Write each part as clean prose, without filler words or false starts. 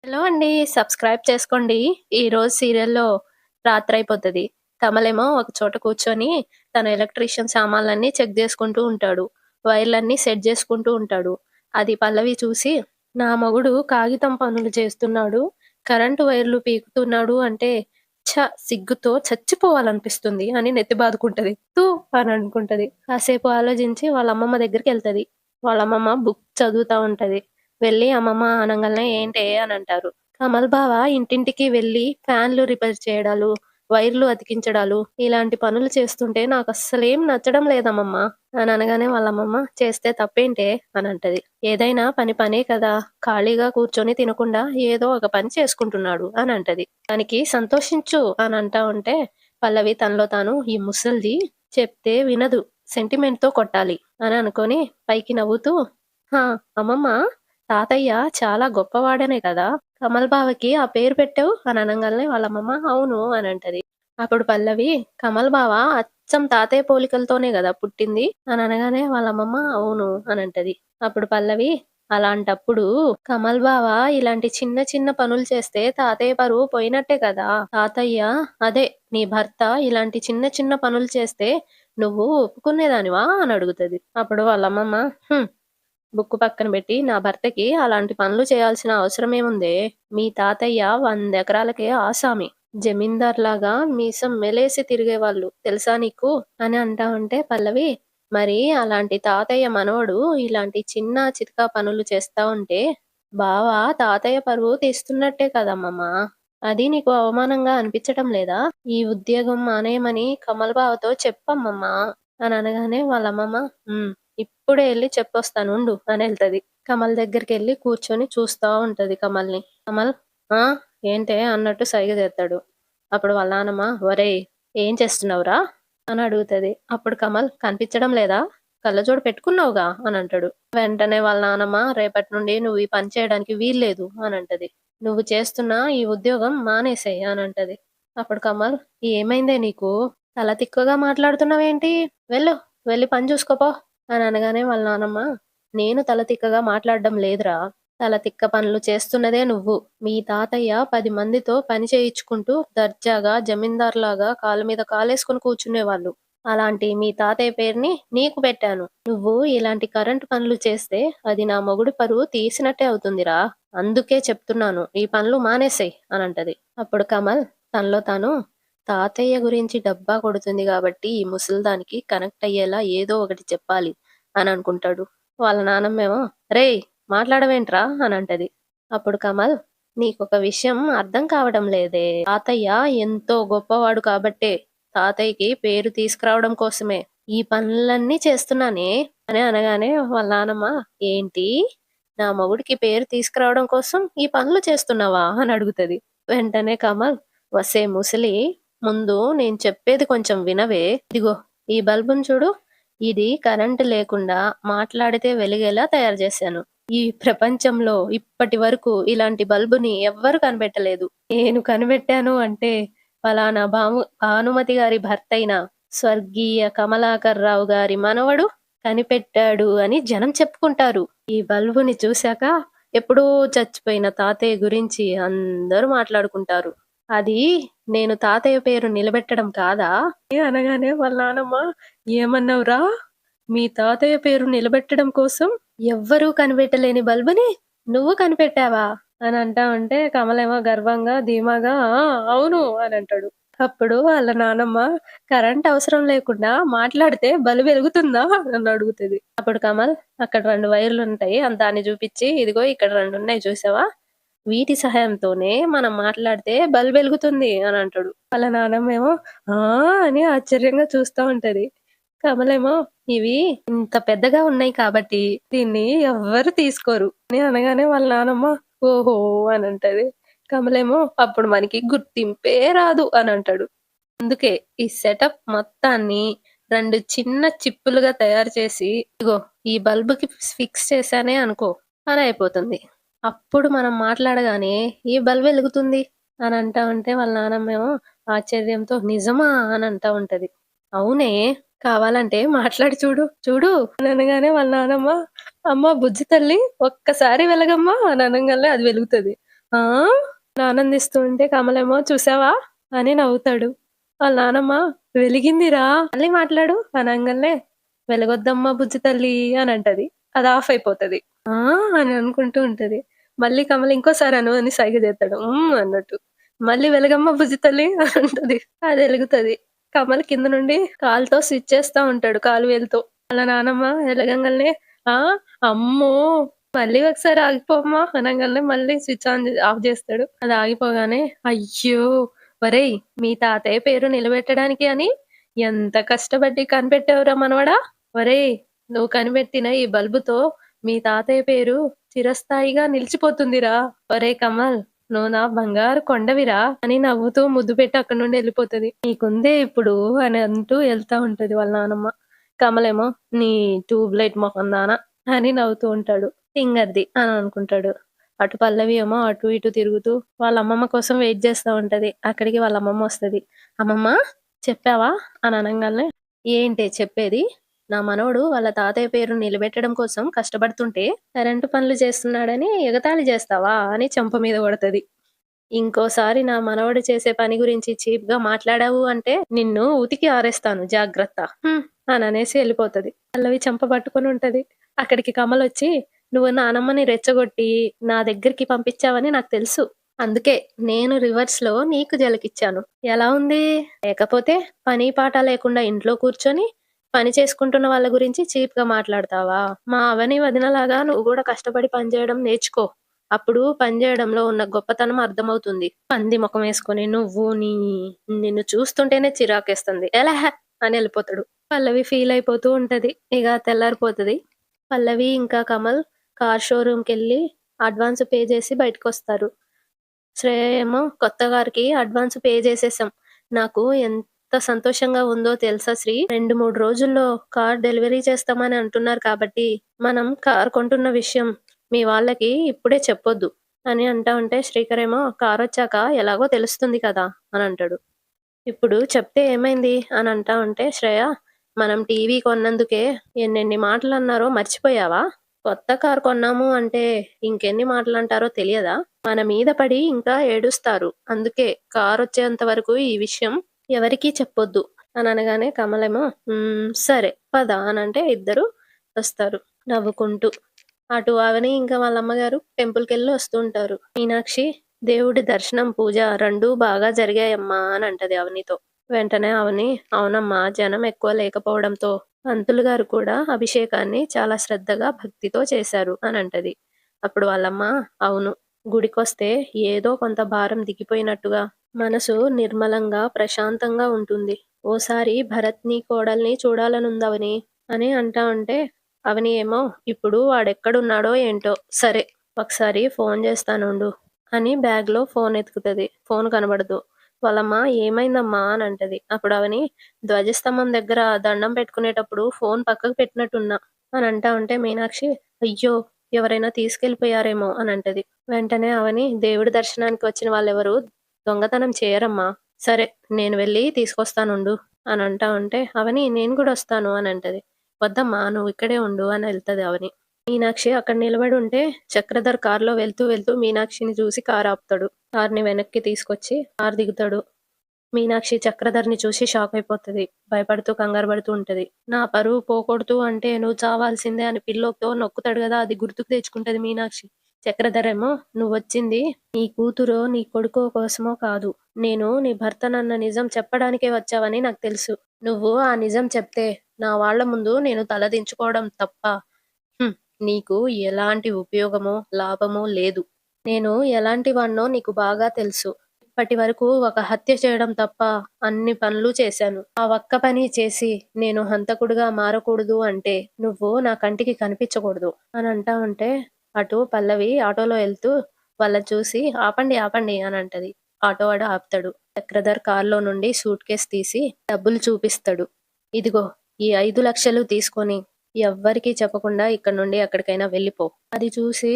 Hello అండి. Subscribe చేసుకోండి. ఈరోజు సీరియల్‌లో రాత్రైపోతది. కమలేమో ఒక చోట కూర్చొని తన ఎలక్ట్రీషియన్ సామాన్లన్నీ చెక్ జేసుకుంటూ ఉంటాడు. వైర్‌లన్నీ సెట్ జేసుకుంటూ ఉంటాడు. అది పల్లవి చూసి, నా మొగుడు కాగితం పనులు చేస్తున్నాడు, కరెంటు వైర్లు పీకుతున్నాడు అంటే సిగ్గుతో చచ్చిపోవాలనిపిస్తుంది అని నెత్తి బాదుకుంటది. తూ అని అనుకుంటది. కాసేపు ఆలోచించి వాళ్ళ అమ్మమ్మ దగ్గరికెళ్తది. వాళ్ళ అమ్మమ్మ బుక్ చదువుతా ఉంటది. వెళ్ళి అమ్మమ్మ అనంగాల్నే ఏంటే అని అంటారు. కమల్ బావ ఇంటింటికి వెళ్ళి ఫ్యాన్లు రిపేర్ చేయడాలు, వైర్లు అతికించడాలు ఇలాంటి పనులు చేస్తుంటే నాకస్సలేం నచ్చడం లేదమ్మమ్మ అని అనగానే వాళ్ళ అమ్మమ్మ చేస్తే తప్పేంటే అని అంటది. ఏదైనా పని పనే కదా! ఖాళీగా కూర్చొని తినకుండా ఏదో ఒక పని చేసుకుంటున్నాడు అని అంటది. దానికి సంతోషించు అని అంటా ఉంటే పల్లవి తనలో తాను ఈ ముసల్ది చెప్తే వినదు. సెంటిమెంట్‌తో కొట్టాలి అని అనుకోని పైకి నవ్వుతూ హా! అమ్మమ్మ తాతయ్య చాలా గొప్పవాడనే కదా! కమల్ బావకి ఆ పేరు పెట్టావు అని అనంగాల్నే వాళ్ళ అమ్మమ్మ అవును అని అంటది. అప్పుడు పల్లవి కమల్ బావ అచ్చం తాతయ్య పోలికలతోనే గదా పుట్టింది అని అనగానే వాళ్ళ అమ్మమ్మ అవును అని అంటది. అప్పుడు పల్లవి అలాంటప్పుడు కమల్ బావ ఇలాంటి చిన్న చిన్న పనులు చేస్తే తాతయ్య పరువు పోయినట్టే కదా! తాతయ్య అదే నీ భర్త ఇలాంటి చిన్న చిన్న పనులు చేస్తే నువ్వు ఒప్పుకునేదానివా అని అడుగుతది. అప్పుడు వాళ్ళ అమ్మమ్మ హ్మ్. బుక్కు పక్కన బెట్టి, నా భర్తకి అలాంటి పనులు చేయాల్సిన అవసరమేముందే? మీ తాతయ్య 100 ఎకరాలకే ఆసామి. జమీందార్‌లాగా మీసం మెలేసి తిరిగేవాళ్ళు తెలుసా నీకు? అని అంటా ఉంటే పల్లవి, మరి అలాంటి తాతయ్య మనవడు ఇలాంటి చిన్న చితకా పనులు చేస్తా ఉంటే, బావ తాతయ్య పరువు తీస్తున్నట్టే కదమ్మమ్మ! అది నీకు అవమానంగా అనిపిచ్చటం లేదా? ఈ ఉద్యోగం మానేయమని కమల్ బావతో చెప్పమ్మమ్మ అని అనగానే వాళ్ళ అమ్మమ్మ, హ్మ్. ఇప్పుడే ఎళ్లి చెప్పొస్తానుండు అనెళ్తది. కమల్ దగ్గరికెళ్లి కూర్చొని చూస్తా ఉంటది కమల్‌ని. కమల్ ఆ! ఏంటే అన్నట్టు సైగ చేత్తాడు. అప్పుడు వాళ్ళ నానమ్మ ఒరేయ్! ఏం చేస్తున్నావురా? అని అడుగుతది. అప్పుడు కమల్ కనిపించడం లేదా? కళ్ళజోడు పెట్టుకున్నావుగా అనంటాడు. వెంటనే వాళ్ళ నానమ్మ రేపటి నుండి నువ్వు ఈ పని చేయడానికి వీల్లేదు అనంటది. నువ్వు చేస్తున్న ఈ ఉద్యోగం మానేసేయ్ అనంటది. అప్పుడు కమల్ ఏమైందే నీకు? తల తిక్కగా మాట్లాడుతున్నావేంటి? వెళ్ళు వెళ్లి పని చూసుకో పో అని అనగానే వాళ్ళ నానమ్మ నేను తల తిక్కగా మాట్లాడడం లేదురా. తల తిక్క పనులు చేస్తున్నదే నువ్వు. మీ తాతయ్య 10 మందితో పని చేయించుకుంటూ దర్జాగా జమీందారులాగా కాలు మీద కాలేసుకొని కూర్చునేవాళ్ళు. అలాంటి మీ తాతయ్య పేరుని నీకు పెట్టాను. నువ్వు ఇలాంటి కరెంటు పనులు చేస్తే అది నా మొగుడు పరువు తీసినట్టే అవుతుందిరా. అందుకే చెప్తున్నాను ఈ పనులు మానేసేయ్ అనంటది. అప్పుడు కమల్ తనలో తాను తాతయ్య గురించి డబ్బా కొడుతుంది గాబట్టి ఈ ముసలిదానికి కనెక్ట్ అయ్యేలా ఏదో ఒకటి చెప్పాలి అని అనుకుంటాడు. వాళ్ళ నానమ్మేమో రేయ్! మాట్లాడవేంట్రా అనంటది. అప్పుడు కమల్ నీకొక విషయం అర్థం కావడం లేదే. తాతయ్య ఎంతో గొప్పవాడు కాబట్టే తాతయ్యకి పేరు తీసుకురావడం కోసమే ఈ పనులన్నీ చేస్తున్నానే అని అనగానే వాళ్ళ నానమ్మ ఏంటి? నా మొగుడికి పేరు తీసుకురావడం కోసం ఈ పనులు చేస్తున్నావా? అని అడుగుతది. వెంటనే కమల్ ఒసే ముసలి ముందు నేను చెప్పేది కొంచెం వినవే. ఇదిగో ఈ బల్బును చూడు. ఇది కరెంట్ లేకుండా మాట్లాడితే వెలిగేలా తయారు చేశాను. ఈ ప్రపంచంలో ఇప్పటి వరకు ఇలాంటి బల్బుని ఎవ్వరు కనిపెట్టలేదు. నేను కనిపెట్టాను అంటే ఫలానా భానుమతి గారి భర్తయిన స్వర్గీయ కమలాకర్‌రావు గారి మనవడు కనిపెట్టాడు అని జనం చెప్పుకుంటారు. ఈ బల్బుని చూశాక ఎప్పుడో చచ్చిపోయిన తాతయ్య గురించి అందరూ మాట్లాడుకుంటారు. అది నేను తాతయ్య పేరు నిలబెట్టడం కాదా? అనగానే వాళ్ళ నానమ్మ ఏమన్నావురా? మీ తాతయ్య పేరు నిలబెట్టడం కోసం ఎవ్వరూ కనిపెట్టలేని బల్బుని నువ్వు కనిపెట్టావా? అని అంటా ఉంటే కమలేమో గర్వంగా, ధీమాగా ఆ! అవును అని అంటాడు. అప్పుడు వాళ్ళ నానమ్మ కరెంట్ అవసరం లేకుండా మాట్లాడితే బల్బు వెలుగుతుందా? అని అడుగుతది. అప్పుడు కమల్ అక్కడ 2 వైర్లుంటాయి. దాన్ని చూపిచ్చి ఇదిగో ఇక్కడ 2 ఉన్నాయి చూసావా? వీటి సహాయంతోనే మనం మాట్లాడితే బల్బెలుగుతుంది అని అంటాడు. వాళ్ళ నానమ్మేమో ఆ! అని ఆశ్చర్యంగా చూస్తా ఉంటది. కమలేమో ఇవి ఇంత పెద్దగా ఉన్నాయి కాబట్టి దీన్ని ఎవ్వరు తీసుకోరు అని అనగానే వాళ్ళ నానమ్మ ఓహో! అనంటది. కమలేమో అప్పుడు మనకి గుర్తింపే రాదు అనంటాడు. అందుకే ఈ సెటప్ మొత్తాన్ని 2 చిన్న చిప్పులుగా తయారు చేసి ఇగో ఈ బల్బుకి ఫిక్స్ చేశానే అనుకో పనయిపోతుంది. అప్పుడు మనం మాట్లాడగానే ఈ బల్బ్ వెలుగుతుంది అని అంటా ఉంటే వాళ్ళ నానమ్మేమో ఆశ్చర్యంతో నిజమా? అని అంటా ఉంటది. అవునే కావాలంటే మాట్లాడి చూడు, చూడు అని అనగానే వాళ్ళ నానమ్మ అమ్మ బుజ్జి తల్లి ఒక్కసారి వెలగమ్మా అని అనంగానే అది వెలుగుతది. ఆ! ఆనందిస్తూ ఉంటే కమలేమో చూసావా అని నవ్వుతాడు. వాళ్ళ నానమ్మ వెలిగిందిరా మళ్ళీ మాట్లాడు అనంగాల్నే వెలగొద్దమ్మా బుజ్జి తల్లి అనంటది. అది ఆఫ్ అయిపోతది. ఆ! అని అనుకుంటూ ఉంటది. మళ్ళీ కమల ఇంకోసారి అను అని సైగ చేస్తాడు. అన్నట్టు. మళ్ళీ వెలగమ్మ బుజ్జి తల్లి అంటది. అది ఎలుగుతది. కమల్ కింద నుండి కాలుతో స్విచ్ చేస్తా ఉంటాడు కాలు వేలుతో. వాళ్ళ నానమ్మ ఎలగంగాల్నే ఆ! అమ్మో! మళ్ళీ ఒకసారి ఆగిపోమ్మా అనంగాల్నే మళ్ళీ స్విచ్ ఆఫ్ జేస్తాడు. అది ఆగిపోగానే అయ్యో! ఒరేయ్! మీ తాతయ్య పేరు నిలబెట్టడానికి అని ఎంత కష్టపడి కనిపెట్టావురా మనవడా! ఒరేయ్! నువ్వు కనిపెట్టిన ఈ బల్బుతో మీ తాతయ్య పేరు చిరస్థాయిగా నిలిచిపోతుందిరా! ఒరేయ్ కమల్! నువ్వు నా బంగారు కొండవిరా! అని నవ్వుతూ ముద్దు పెట్టి అక్కడి నుండి ఎళ్ళిపోతది. నీకుందే ఇప్పుడు అని అంటూ ఎళ్తా ఉంటది వాళ్ళ నానమ్మ. కమలేమో నీ ట్యూబ్ లైట్ మొహం దాన అని నవ్వుతూ ఉంటాడు. తింగర్ది అని అనుకుంటాడు. అటు పల్లవి ఏమో అటు ఇటు తిరుగుతూ వాళ్ళ అమ్మమ్మ కోసం వెయిట్ చేస్తా ఉంటది. అక్కడికి వాళ్ళ అమ్మమ్మ వస్తది. "అమ్మమ్మ చెప్పావా?" అని అనంగాల్నే, "ఏంటే చెప్పేది? నా మనవడు వాళ్ళ తాతయ్య పేరు నిలబెట్టడం కోసం కష్టపడుతుంటే కరెంటు పనులు చేస్తున్నాడని ఎగతాళి చేస్తావా?" అని చెంప మీద కొడతది. ఇంకోసారి నా మనవడు చేసే పని గురించి చీప్‌గా మాట్లాడావు అంటే నిన్ను ఉతికి ఆరేస్తాను జాగ్రత్త. అననేసి ఎళ్ళిపోతది. పల్లవి చెంప పట్టుకొని ఉంటది. అక్కడికి కమలొచ్చి, "నువ్వు నానమ్మని రెచ్చగొట్టి నా దగ్గరికి పంపించావని నాకు తెలుసు. అందుకే నేను రివర్స్‌లో నీకు జలకిచ్చాను. ఎలా ఉంది? లేకపోతే పని పాట లేకుండా ఇంట్లో కూర్చొని పని చేసుకుంటున్న వాళ్ళ గురించి చీప్‌గా మాట్లాడతావా? మా అవని వదినలాగా నువ్వు గూడా కష్టపడి పని జేయడం నేర్చుకో. అప్పుడు పని జేయడంలో ఉన్న గొప్పతనం అర్థమవుతుంది. పంది మొఖమేసుకొని నువ్వు నిన్ను చూస్తుంటేనే చిరాకేస్తుంది. ఎలహె! అని ఎళ్ళిపోతాడు. పల్లవి ఫీలయిపోతూ ఉంటది. ఇగ తెల్లారిపోతది. పల్లవి ఇంకా కమల్ కార్ షోరూమ్‌కెళ్ళి అడ్వాన్స్ పే జేసి బయటకొస్తారు. శ్రేయ ఏమో కొత్త కార్‌కి అడ్వాన్స్ పే జేసేసాం. నాకు ఎంత సంతోషంగా ఉందో తెలుసా శ్రీ! 2, 3 రోజుల్లో కార్ డెలివరీ చేస్తామని అంటున్నారు కాబట్టి, మనం కార్ కొంటున్న విషయం మీ వాళ్ళకి ఇప్పుడే చెప్పొద్దు అని అంటా ఉంటే, శ్రీకర్ ఏమో కారొచ్చాక ఎలాగో తెలుస్తుంది కదా! అనంటాడు. ఇప్పుడు చెప్తే ఏమైంది అని అంటా ఉంటే శ్రేయ, మనం టీవీ కొన్నందుకే ఎన్నెన్ని మాటలన్నారో మర్చిపోయావా? కొత్త కారు కొన్నాము అంటే ఇంకెన్ని మాటలంటారో తెలియదా? మన మీద పడి ఇంకా ఏడుస్తారు. అందుకే కారొచ్చేంత వరకు ఈ విషయం ఎవరికీ చెప్పొద్దు అని అనగానే కమలేమో సరే పద అనంటే ఇద్దరు వస్తారు నవ్వుకుంటూ. అటు అవని ఇంకా వాళ్ళ అమ్మగారు టెంపుల్‌కెళ్ళి వస్తూ ఉంటారు. మీనాక్షి దేవుడి దర్శనం, పూజ 2 బాగా జరిగాయమ్మా అని అంటది అవనితో. వెంటనే అవని అవునమ్మా జనం ఎక్కువ లేకపోవడంతో పంతులు గారు కూడా అభిషేకాన్ని చాలా శ్రద్ధగా, భక్తితో చేశారు అని అంటది. అప్పుడు వాళ్ళమ్మ అవును. గుడికొస్తే ఏదో కొంత భారం దిగిపోయినట్టుగా మనసు నిర్మలంగా, ప్రశాంతంగా ఉంటుంది. ఓసారి భరత్‌ని, కోడల్ని చూడాలనుందవని అని అంటా ఉంటే అవని ఏమో ఇప్పుడు వాడెక్కడున్నాడో ఏంటో! సరే ఒకసారి ఫోను జేస్తానుండు అని బ్యాగ్‌లో ఫోన్ ఎతుకుతది. ఫోన్ కనబడదు. వాళ్ళమ్మ "ఏమైందమ్మా?" అని అంటది. అప్పుడు అవని "ధ్వజస్తంభం దగ్గర దండం పెట్టుకునేటప్పుడు ఫోన్ పక్కకు పెట్టినట్టున్నా" అని అంటా ఉంటే మీనాక్షి "అయ్యో! ఎవరైనా తీసుకెళ్ళిపోయారేమో" అని అంటది. వెంటనే అవని "దేవుడి దర్శనానికి వచ్చిన వాళ్ళెవరు దొంగతనం చేయరమ్మా. సరే నేను వెళ్లి తీసుకొస్తానుండు" అని అంటా ఉంటే అవని "నేను కూడా వస్తాను" అని అంటది. "వద్దమ్మా నువ్వు ఇక్కడే ఉండు" అని ఎళ్తది అవని. మీనాక్షి అక్కడ నిలబడి ఉంటే చక్రధర్ కార్‌లో వెళ్తూ వెళ్తూ మీనాక్షిని చూసి కారు ఆపుతాడు. కార్‌ని వెనక్కి తీసుకొచ్చి కారు దిగుతాడు. మీనాక్షి చక్రధర్‌ని చూసి షాకయిపోతది. భయపడుతూ, కంగారు పడుతూ ఉంటది. నా పరువు పోకూడదు అంటే నువ్వు చావాల్సిందే అని పిల్లోతో నొక్కుతాడు గదా! అది గుర్తుకు తెచ్చుకుంటది మీనాక్షి. చక్రధర్ ఏమో నువ్వొచ్చింది నీ కూతురో, నీ కొడుకో కోసమో కాదు. నేను నీ భర్తనన్న నిజం చెప్పడానికే వచ్చావని నాకు తెలుసు. నువ్వు ఆ నిజం చెప్తే నా వాళ్ళ ముందు నేను తలదించుకోవడం తప్ప హ్మ్. నీకు ఎలాంటి ఉపయోగమో, లాభమో లేదు. నేను ఎలాంటి వాడినో నీకు బాగా తెలుసు. ఇప్పటి వరకు ఒక హత్య చేయడం తప్ప అన్ని పనులు చేశాను. ఆ ఒక్క పని చేసి నేను హంతకుడిగా మారకూడదు అంటే నువ్వు నా కంటికి కనిపించకూడదు అని అంటా ఉంటే అటు పల్లవి ఆటోలో ఎళ్తూ వాళ్ళని చూసి ఆపండి, ఆపండి అని అంటది. ఆటో వాడు ఆపుతాడు. చక్రధర్ కార్‌లో నుండి సూట్‌కేస్ తీసి డబ్బులు చూపిస్తాడు. ఇదిగో ఈ 5,00,000 తీసుకొని ఎవ్వరికీ చెప్పకుండా ఇక్కడి నుండి ఎక్కడికైనా వెళ్ళిపో. అది చూసి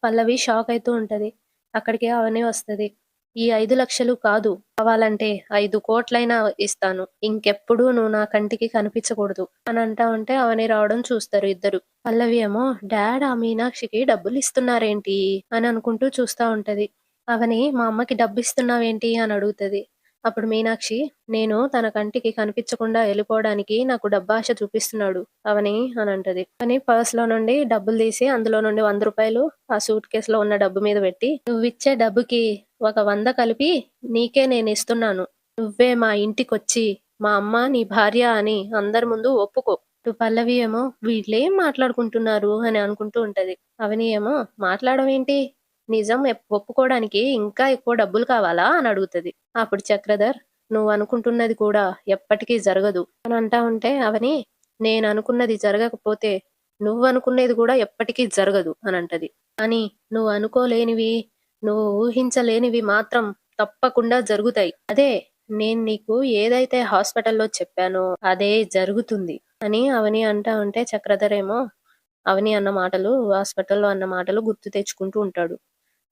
పల్లవి షాక్ అయితూ ఉంటది. అక్కడికి అవని వస్తది. ఈ 5,00,000 కాదు. కావాలంటే 5,00,00,000 ఇస్తాను. ఇంకెప్పుడు నువ్వు నా కంటికి కనిపించకూడదు అని అంటా ఉంటే అవని రావడం చూస్తారు ఇద్దరు. పల్లవి ఏమో డాడ్ ఆ మీనాక్షికి డబ్బులిస్తున్నారేంటి అని అనుకుంటూ చూస్తా ఉంటది. అవని మా అమ్మకి డబ్బిస్తున్నావేంటి అని అడుగుతది. అప్పుడు మీనాక్షి, నేను తన కంటికి కనిపించకుండా ఎళ్ళిపోవడానికి నాకు డబ్బాశ చూపిస్తున్నాడు అవని అనంటది. అని పర్స్‌లో నుండి డబ్బులు తీసి అందులో నుండి రూ. 100 ఆ సూట్ కేస్‌లో ఉన్న డబ్బు మీద పెట్టి, "నువ్విచ్చే డబ్బుకి ఒక 100 కలిపి నీకే నేనిస్తున్నాను. నువ్వే మా ఇంటికొచ్చి మా అమ్మ నీ భార్య అని అందరి ముందు ఒప్పుకో." ఇటు పల్లవి ఏమో వీళ్ళేం మాట్లాడుకుంటున్నారు అని అనుకుంటూ ఉంటది. అవని ఏమో మాట్లాడవేంటి? నిజం ఒప్పుకోడానికి ఇంకా ఎక్కువ డబ్బులు కావాలా అని అడుగుతది. అప్పుడు చక్రధర్, నువ్వనుకుంటున్నది కూడా ఎప్పటికీ జరగదు అని అంటా ఉంటే అవని, నేననుకున్నది జరగకపోతే నువ్వనుకునేది కూడా ఎప్పటికీ జరగదు అని అంటది. కానీ నువ్వు అనుకోలేనివి, నువ్వు ఊహించలేనివి మాత్రం తప్పకుండా జరుగుతాయి. అదే నేను నీకు ఏదైతే హాస్పిటల్‌లో చెప్పానో అదే జరుగుతుంది అని అవని అంటా ఉంటే చక్రధర్ ఏమో అవని అన్న మాటలు, హాస్పిటల్‌లో అన్న మాటలు గుర్తు తెచ్చుకుంటూ ఉంటాడు.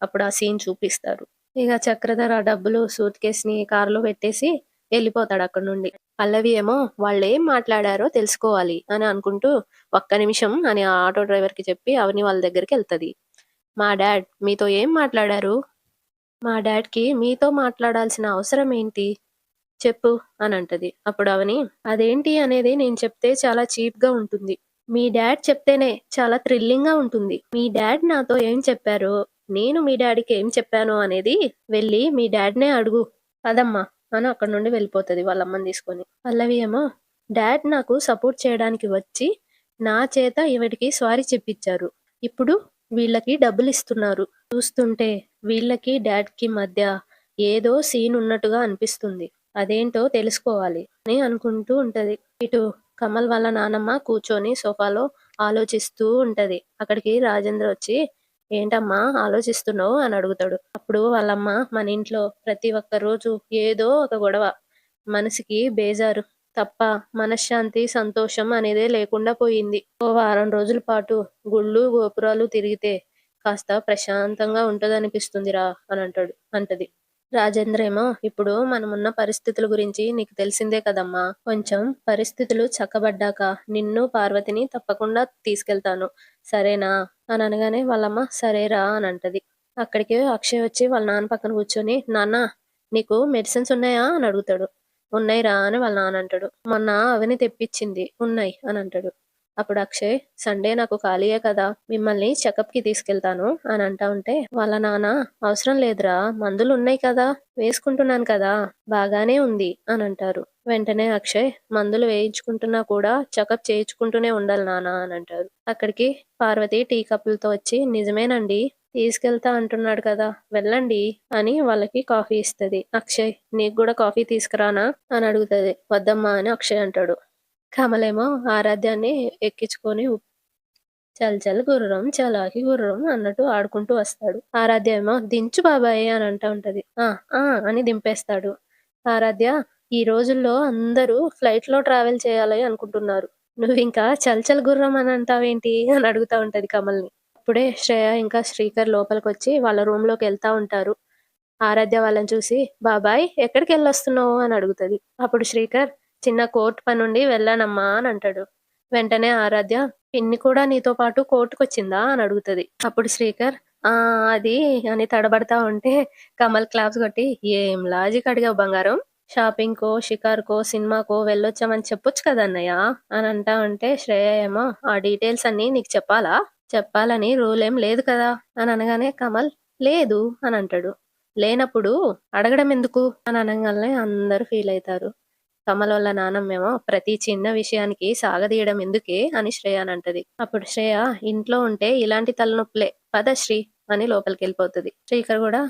అప్పుడు ఆ సీన్ చూపిస్తారు. ఇగ చక్రధర్ ఆ డబ్బులు సూట్ కేస్‌ని కార్‌లో పెట్టేసి ఎళ్ళిపోతాడక్కడి నుండి. పల్లవి ఏమో వాళ్ళేం మాట్లాడారో తెలుసుకోవాలి అని అనుకుంటూ, ఒక్క నిమిషం అని ఆ ఆటో డ్రైవర్‌కి చెప్పి అవని వాళ్ళ దగ్గరికెళ్తది. మా డ్యాడ్ మీతో ఏం మాట్లాడారు? మా డ్యాడ్‌కి మీతో మాట్లాడాల్సిన అవసరం ఏంటి? చెప్పు అనంటది. అప్పుడు అవని, అదేంటి అనేది నేను చెప్తే చాలా చీప్‌గా ఉంటుంది. మీ డ్యాడ్ చెప్తేనే చాలా థ్రిల్లింగ్‌గా ఉంటుంది. మీ డ్యాడ్ నాతో ఏం చెప్పారో, నేను మీ డ్యాడీకి ఏం చెప్పానో అనేది వెళ్లి మీ డ్యాడ్‌నే అడుగు. పదమ్మా అని అక్కడి నుండి వెళ్ళిపోతది వాళ్ళ అమ్మని తీసుకొని. పల్లవి ఏమో, డ్యాడ్ నాకు సపోర్ట్ చేయడానికి వచ్చి, నా చేత ఈవిడకి సారీ చెప్పించారు. ఇప్పుడు వీళ్ళకి డబ్బులిస్తున్నారు. చూస్తుంటే వీళ్ళకి డ్యాడ్‌కి మధ్య ఏదో సీన్ ఉన్నట్టుగా అనిపిస్తుంది. అదేంటో తెలుసుకోవాలి అని అనుకుంటూ ఉంటది. ఇటు కమల్ వాళ్ళ నానమ్మ కూర్చొని సోఫాలో ఆలోచిస్తూ ఉంటది. అక్కడికి రాజేంద్ర వచ్చి, ఏంటమ్మా ఆలోచిస్తున్నావు అని అడుగుతాడు. అప్పుడు వాళ్ళమ్మ, మన ఇంట్లో ప్రతి ఒక్క రోజు ఏదో ఒక గొడవ, మనసుకి బేజారు తప్ప మనశ్శాంతి, సంతోషం అనేదే లేకుండా పోయింది. ఓ వారం రోజుల పాటు గుళ్ళు, గోపురాలు తిరిగితే కాస్త ప్రశాంతంగా ఉంటదనిపిస్తుందిరా అని అంటది. రాజేంద్ర ఏమో, ఇప్పుడు మనమున్న పరిస్థితుల గురించి నీకు తెలిసిందే కదమ్మా! కొంచెం పరిస్థితులు చక్కబడ్డాక నిన్ను, పార్వతిని తప్పకుండా తీసుకెళ్తాను. సరేనా? అని అనగానే వాళ్ళమ్మ సరేరా అని అంటది. అక్కడికి అక్షయ్ వచ్చి వాళ్ళ నాన్న పక్కన కూర్చొని, నాన్న నీకు మెడిసిన్స్ ఉన్నాయా? అని అడుగుతాడు. ఉన్నాయిరా అని వాళ్ళ నాన్న అంటాడు. మొన్న అవని తెప్పించింది. ఉన్నాయి అని అంటాడు. అప్పుడు అక్షయ్, సండే నాకు ఖాళీయే కదా! మిమ్మల్ని చెకప్‌కి తీసుకెళ్తాను అని అంటా ఉంటే, వాళ్ళ నాన్న అవసరం లేదురా మందులున్నాయి కదా! వేసుకుంటున్నాను కదా! బాగానే ఉంది అని అంటారు. వెంటనే అక్షయ్, మందులు వేయించుకుంటున్నా కూడా చెకప్ చేయించుకుంటూనే ఉండాలి నాన్న అని అంటారు. అక్కడికి పార్వతి టీ కప్పులతో వచ్చి, నిజమేనండి తీసుకెళ్తా అంటున్నాడు కదా! వెళ్ళండి అని వాళ్ళకి కాఫీ ఇస్తది. అక్షయ్, నీకు గూడా కాఫీ తీసుకురానా? అని అడుగుతది. వద్దమ్మా అని అక్షయ్ అంటాడు. కమలేమో ఆరాధ్యాన్ని ఎక్కించుకొని చల్ చల్ గుర్రం చలాకి గుర్రం అన్నట్టు ఆడుకుంటూ వస్తాడు. ఆరాధ్య ఏమో దించు బాబాయ్ అని అంటా ఉంటది. ఆ! ఆ! అని దింపేస్తాడు. ఆరాధ్య, ఈ రోజుల్లో అందరూ ఫ్లైట్‌లో ట్రావెల్ చేయాలి అనుకుంటున్నారు. నువ్వింకా చల్ చల్ గుర్రం అని అంటావేంటి అని అడుగుతా ఉంటది కమల్‌ని. అప్పుడే శ్రేయ ఇంకా శ్రీకర్ లోపలికొచ్చి వాళ్ళ రూమ్‌లోకెళ్తా ఉంటారు. ఆరాధ్య వాళ్ళని చూసి, బాబాయ్ ఎక్కడికెళ్ళొస్తున్నావు అని అడుగుతది. అప్పుడు శ్రీకర్, చిన్న కోర్ట్ పనుండి వెళ్ళానమ్మా అని అంటాడు. వెంటనే ఆరాధ్య, పిన్ని కూడా నీతో పాటు కోర్టుకొచ్చిందా అని అడుగుతది. అప్పుడు శ్రీకర్, ఆ! అది అని తడబడతా ఉంటే కమల్ క్లాప్స్ కొట్టి, ఏం లాజిక్ అడిగావు బంగారం? షాపింగ్‌కో, షికార్‌కో, సినిమాకో వెళ్ళొచ్చామని చెప్పొచ్చు కదా అన్నయ్య అని అంటా ఉంటే శ్రేయ ఏమో, ఆ డీటెయిల్స్ అన్నీ నీకు చెప్పాలా? చెప్పాలని రూలేం లేదు కదా అని అనగానే కమల్, లేదు అని అంటాడు. లేనప్పుడు అడగడం ఎందుకు అని అనంగాల్నే అందరూ ఫీల్ అయితారు. కమల్ వాళ్ళ నానమ్మేమో ప్రతి చిన్న విషయానికి సాగదీయడం ఎందుకే అని శ్రేయానంటది. అప్పుడు శ్రేయ, ఇంట్లో ఉంటే ఇలాంటి తలనొప్పులే పద శ్రీ అని లోపలికెళ్ళిపోతది. శ్రీకర్ కూడా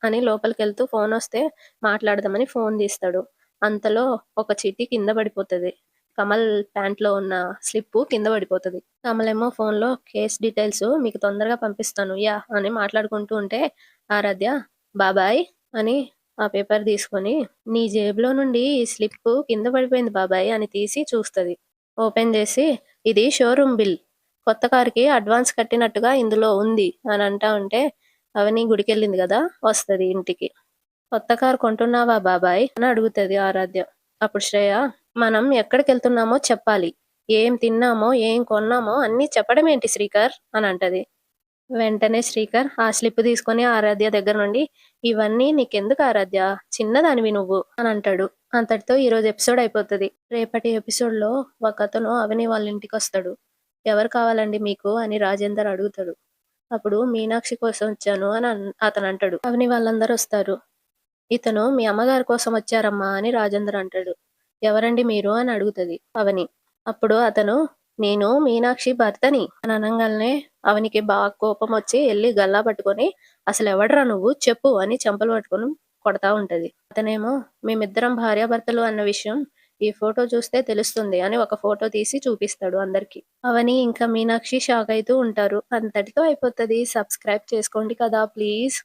అని లోపలికెళ్తూ ఫోనొస్తే మాట్లాడదామని ఫోన్ తీస్తాడు. అంతలో ఒక చీటీ కింద పడిపోతది. కమల్ ప్యాంట్‌లో ఉన్న స్లిప్పు కింద పడిపోతది. కమలేమో ఫోన్‌లో కేస్ డీటెయిల్స్ మీకు తొందరగా పంపిస్తాను యాహ్! అని మాట్లాడుకుంటూ ఉంటే ఆరాధ్య, బాబాయ్ అని ఆ పేపర్ తీసుకొని, నీ జేబులో నుండి ఈ స్లిప్పు కింద పడిపోయింది బాబాయ్ అని తీసి చూస్తది. ఓపెన్ చేసి, ఇది షోరూమ్ బిల్. కొత్త కారుకి అడ్వాన్స్ కట్టినట్టుగా ఇందులో ఉంది అని అంటా ఉంటే, అవని గుడికెళ్ళింది గదా! వస్తది ఇంటికి. కొత్త కారు కొంటున్నావా బాబాయ్ అని అడుగుతది ఆరాధ్య. అప్పుడు శ్రేయ, మనం ఎక్కడికెళ్తున్నామో చెప్పాలి. ఏం తిన్నామో, ఏం కొన్నామో అన్నీ చెప్పడమేంటి శ్రీకర్ అని అంటది. వెంటనే శ్రీకర్ ఆ స్లిప్ తీసుకొని ఆరాధ్య దగ్గర నుండి, "ఇవన్నీ నీకెందుకు ఆరాధ్య? చిన్నదానివి నువ్వు" అని అంటాడు. అంతటితో ఈరోజు ఎపిసోడ్ అయిపోతది. రేపటి ఎపిసోడ్‌లో ఒకతను అవని వాళ్ళ ఇంటికొస్తాడు. "ఎవరు కావాలండి మీకు?" అని రాజేందర్ అడుగుతాడు. అప్పుడు "మీనాక్షి కోసం వచ్చాను" అని అతనంటాడు. అవని వాళ్ళందరూ వస్తారు. "ఇతను మీ అమ్మగారి కోసం వచ్చారమ్మా" అని రాజేందర్ అంటాడు. "ఎవరండి మీరు?" అని అడుగుతది అవని. అప్పుడు అతను, "నేను మీనాక్షి భర్తని" అని అనంగాల్నే అవనికి బాగా కోపమొచ్చి ఎళ్లి గల్లా పట్టుకొని, "అసలెవడ్రా నువ్వు చెప్పు" అని చెంపలు పట్టుకొని కొడతా ఉంటది. అతనేమో, "మేమిద్దరం భార్యాభర్తలు అన్న విషయం ఈ ఫోటో చూస్తే తెలుస్తుంది" అని ఒక ఫోటో తీసి చూపిస్తాడు అందరికి. అవని ఇంకా మీనాక్షి షాక్ అయితూ ఉంటారు. అంతటితో అయిపోతది. సబ్స్క్రైబ్ చేసుకోండి కదా ప్లీజ్.